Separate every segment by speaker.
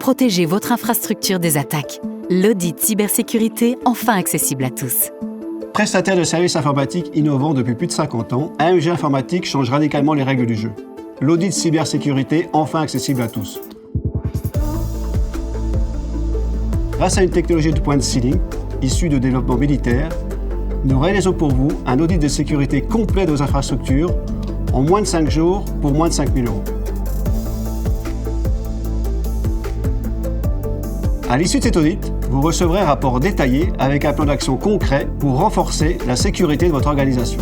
Speaker 1: Protégez votre infrastructure des attaques. L'audit cybersécurité, enfin accessible à tous.
Speaker 2: Prestataire de services informatiques innovants depuis plus de 50 ans, AMG Informatique change radicalement les règles du jeu. L'audit cybersécurité, enfin accessible à tous. Grâce à une technologie de point de ceiling, issue de développement militaire, nous réalisons pour vous un audit de sécurité complet de vos infrastructures en moins de 5 jours pour moins de 5 000 €. À l'issue de cet audit, vous recevrez un rapport détaillé avec un plan d'action concret pour renforcer la sécurité de votre organisation.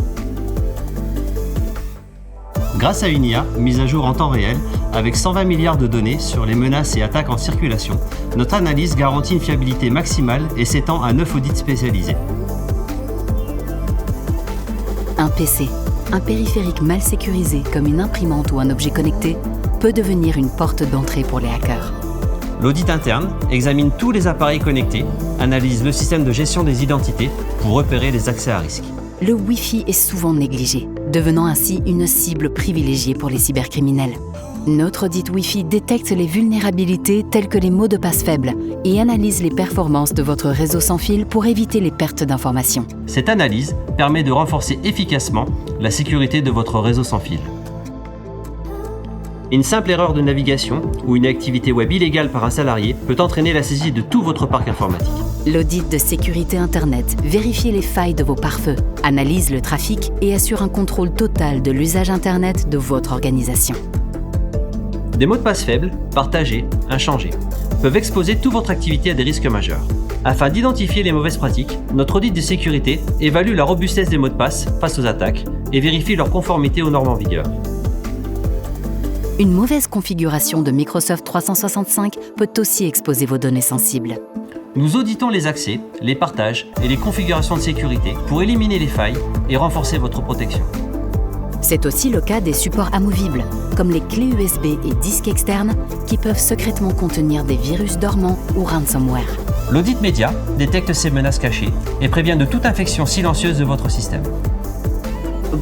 Speaker 3: Grâce à une IA mise à jour en temps réel, avec 120 milliards de données sur les menaces et attaques en circulation, notre analyse garantit une fiabilité maximale et s'étend à 9 audits spécialisés.
Speaker 1: Un PC, un périphérique mal sécurisé comme une imprimante ou un objet connecté, peut devenir une porte d'entrée pour les hackers.
Speaker 3: L'audit interne examine tous les appareils connectés, analyse le système de gestion des identités pour repérer les accès à risque.
Speaker 1: Le Wi-Fi est souvent négligé, devenant ainsi une cible privilégiée pour les cybercriminels. Notre audit Wi-Fi détecte les vulnérabilités telles que les mots de passe faibles et analyse les performances de votre réseau sans fil pour éviter les pertes d'informations.
Speaker 3: Cette analyse permet de renforcer efficacement la sécurité de votre réseau sans fil. Une simple erreur de navigation ou une activité web illégale par un salarié peut entraîner la saisie de tout votre parc informatique.
Speaker 1: L'audit de sécurité Internet vérifie les failles de vos pare-feux, analyse le trafic et assure un contrôle total de l'usage Internet de votre organisation.
Speaker 3: Des mots de passe faibles, partagés, inchangés, peuvent exposer toute votre activité à des risques majeurs. Afin d'identifier les mauvaises pratiques, notre audit de sécurité évalue la robustesse des mots de passe face aux attaques et vérifie leur conformité aux normes en vigueur.
Speaker 1: Une mauvaise configuration de Microsoft 365 peut aussi exposer vos données sensibles.
Speaker 3: Nous auditons les accès, les partages et les configurations de sécurité pour éliminer les failles et renforcer votre protection.
Speaker 1: C'est aussi le cas des supports amovibles, comme les clés USB et disques externes qui peuvent secrètement contenir des virus dormants ou ransomware.
Speaker 3: L'audit média détecte ces menaces cachées et prévient de toute infection silencieuse de votre système.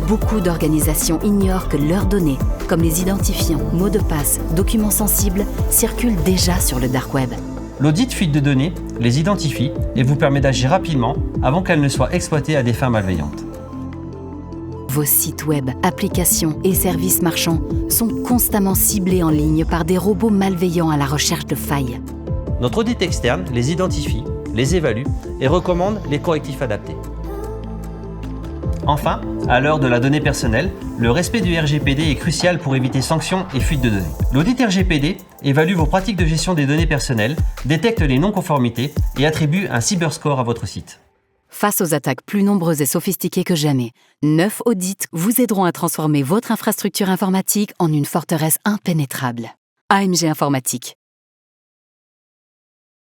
Speaker 1: Beaucoup d'organisations ignorent que leurs données, comme les identifiants, mots de passe, documents sensibles, circulent déjà sur le dark web.
Speaker 3: L'audit fuite de données les identifie et vous permet d'agir rapidement avant qu'elles ne soient exploitées à des fins malveillantes.
Speaker 1: Vos sites web, applications et services marchands sont constamment ciblés en ligne par des robots malveillants à la recherche de failles.
Speaker 3: Notre audit externe les identifie, les évalue et recommande les correctifs adaptés. Enfin, à l'heure de la donnée personnelle, le respect du RGPD est crucial pour éviter sanctions et fuites de données. L'audit RGPD évalue vos pratiques de gestion des données personnelles, détecte les non-conformités et attribue un cyberscore à votre site.
Speaker 1: Face aux attaques plus nombreuses et sophistiquées que jamais, 9 audits vous aideront à transformer votre infrastructure informatique en une forteresse impénétrable. AMG Informatique.